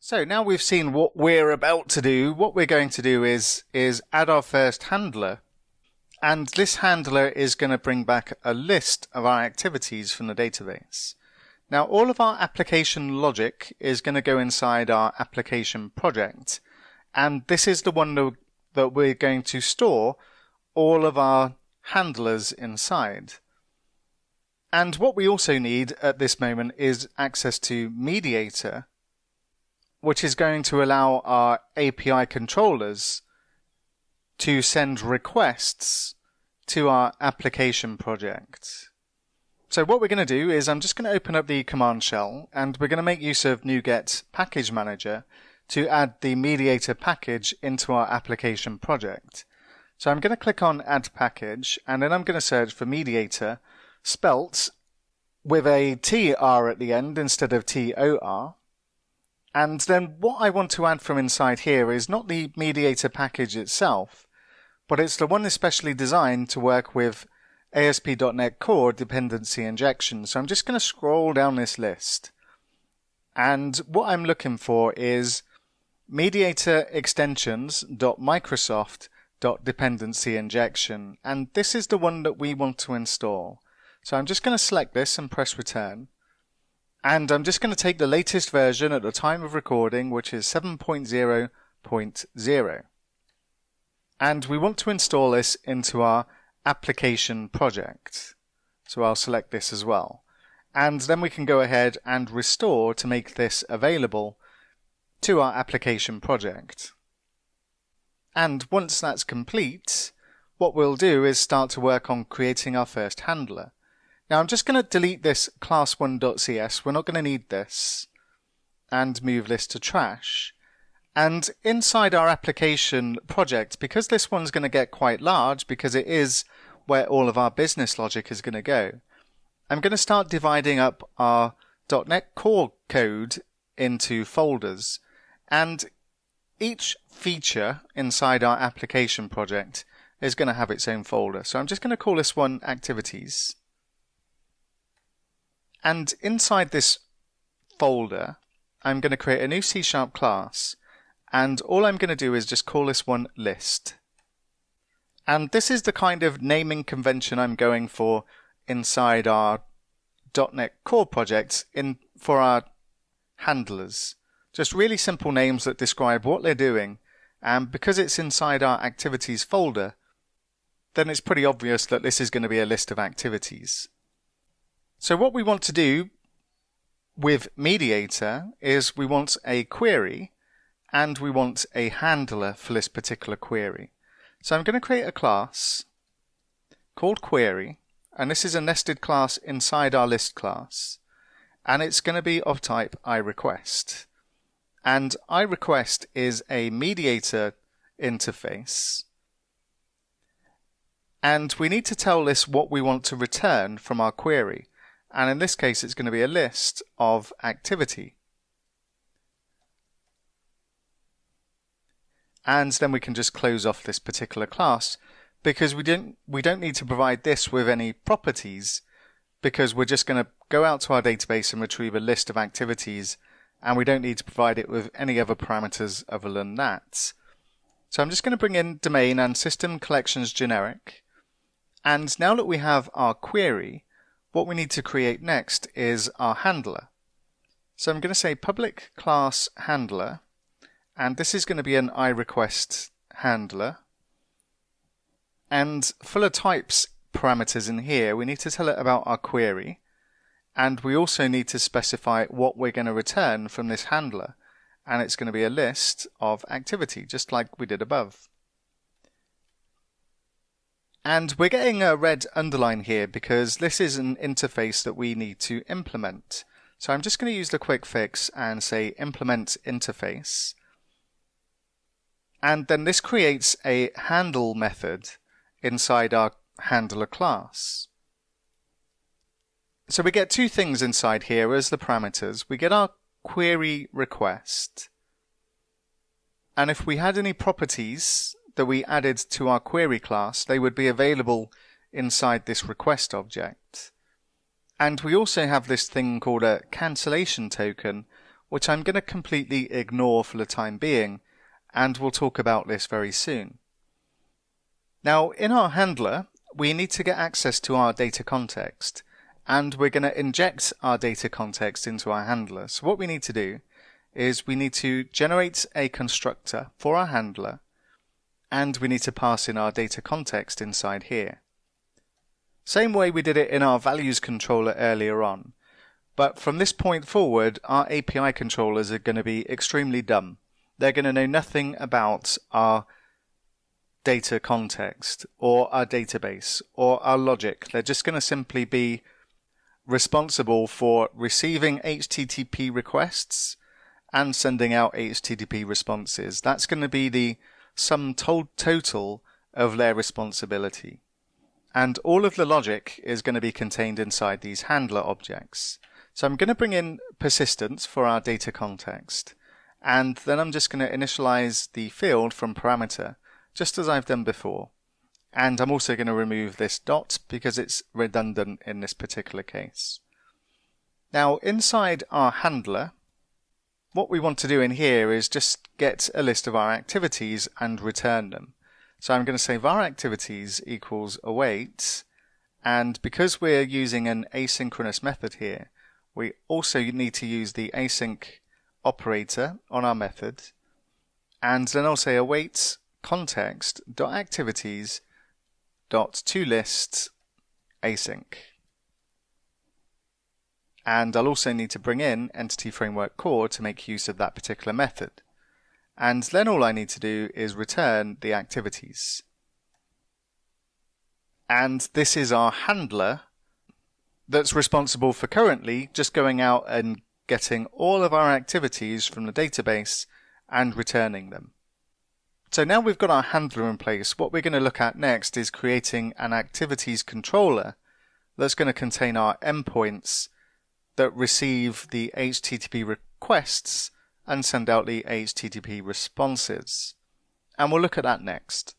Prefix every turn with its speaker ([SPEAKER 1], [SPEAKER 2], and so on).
[SPEAKER 1] So now we've seen what we're about to do, what we're going to do is add our first handler. And this handler is going to bring back a list of our activities from the database. Now all of our application logic is going to go inside our application project. And this is the one that we're going to store all of our handlers inside. And what we also need at this moment is access to Mediator, which is going to allow our API controllers to send requests to our application project. So what we're going to do is I'm just going to open up the command shell and we're going to make use of NuGet Package Manager to add the Mediator package into our application project. So I'm going to click on Add Package and then I'm going to search for Mediator spelt with a TR at the end instead of TOR. And then what I want to add from inside here is not the Mediator package itself, but it's the one especially designed to work with ASP.NET Core dependency injection. So I'm just going to scroll down this list. And what I'm looking for is Mediator extensions.microsoft.dependency injection. And this is the one that we want to install. So I'm just going to select this and press return. And I'm just going to take the latest version at the time of recording, which is 7.0.0. And we want to install this into our application project. So I'll select this as well. And then we can go ahead and restore to make this available to our application project. And once that's complete, what we'll do is start to work on creating our first handler. Now I'm just going to delete this class1.cs, we're not going to need this, and move this to trash. And inside our application project, because this one's going to get quite large, because it is where all of our business logic is going to go, I'm going to start dividing up our .NET Core code into folders. And each feature inside our application project is going to have its own folder. So I'm just going to call this one Activities. And inside this folder, I'm going to create a new C# class, and all I'm going to do is just call this one List. And this is the kind of naming convention I'm going for inside our .NET Core projects for our handlers. Just really simple names that describe what they're doing, and because it's inside our Activities folder, then it's pretty obvious that this is going to be a list of activities. So what we want to do with Mediator is we want a query and we want a handler for this particular query. So I'm going to create a class called Query, and this is a nested class inside our list class, and it's going to be of type iRequest. And iRequest is a Mediator interface, and we need to tell this what we want to return from our query. And in this case, it's going to be a list of activity. And then we can just close off this particular class because we don't need to provide this with any properties, because we're just going to go out to our database and retrieve a list of activities, and we don't need to provide it with any other parameters other than that. So I'm just going to bring in domain and system collections generic. And now that we have our query, what we need to create next is our handler. So I'm going to say public class handler, and this is going to be an iRequest handler. And for the types parameters in here, we need to tell it about our query, and we also need to specify what we're going to return from this handler, and it's going to be a list of activity, just like we did above. And we're getting a red underline here because this is an interface that we need to implement. So I'm just going to use the quick fix and say implement interface. And then this creates a handle method inside our handler class. So we get two things inside here as the parameters. We get our query request. And if we had any properties that we added to our query class, they would be available inside this request object. And we also have this thing called a cancellation token, which I'm going to completely ignore for the time being, and we'll talk about this very soon. Now, in our handler, we need to get access to our data context, and we're going to inject our data context into our handler. So what we need to do is we need to generate a constructor for our handler, and we need to pass in our data context inside here. Same way we did it in our values controller earlier on, but from this point forward, our API controllers are going to be extremely dumb. They're going to know nothing about our data context or our database or our logic. They're just going to simply be responsible for receiving HTTP requests and sending out HTTP responses. That's going to be the sum total of their responsibility. And all of the logic is going to be contained inside these handler objects. So I'm going to bring in persistence for our data context, and then I'm just going to initialize the field from parameter, just as I've done before. And I'm also going to remove this dot because it's redundant in this particular case. Now, inside our handler, what we want to do in here is just get a list of our activities and return them. So I'm going to say var activities equals await, and because we're using an asynchronous method here, we also need to use the async operator on our method, and then I'll say await context.activities.toList async. And I'll also need to bring in Entity Framework Core to make use of that particular method. And then all I need to do is return the activities. And this is our handler that's responsible for currently just going out and getting all of our activities from the database and returning them. So now we've got our handler in place, what we're going to look at next is creating an activities controller that's going to contain our endpoints that receive the HTTP requests and send out the HTTP responses. And we'll look at that next.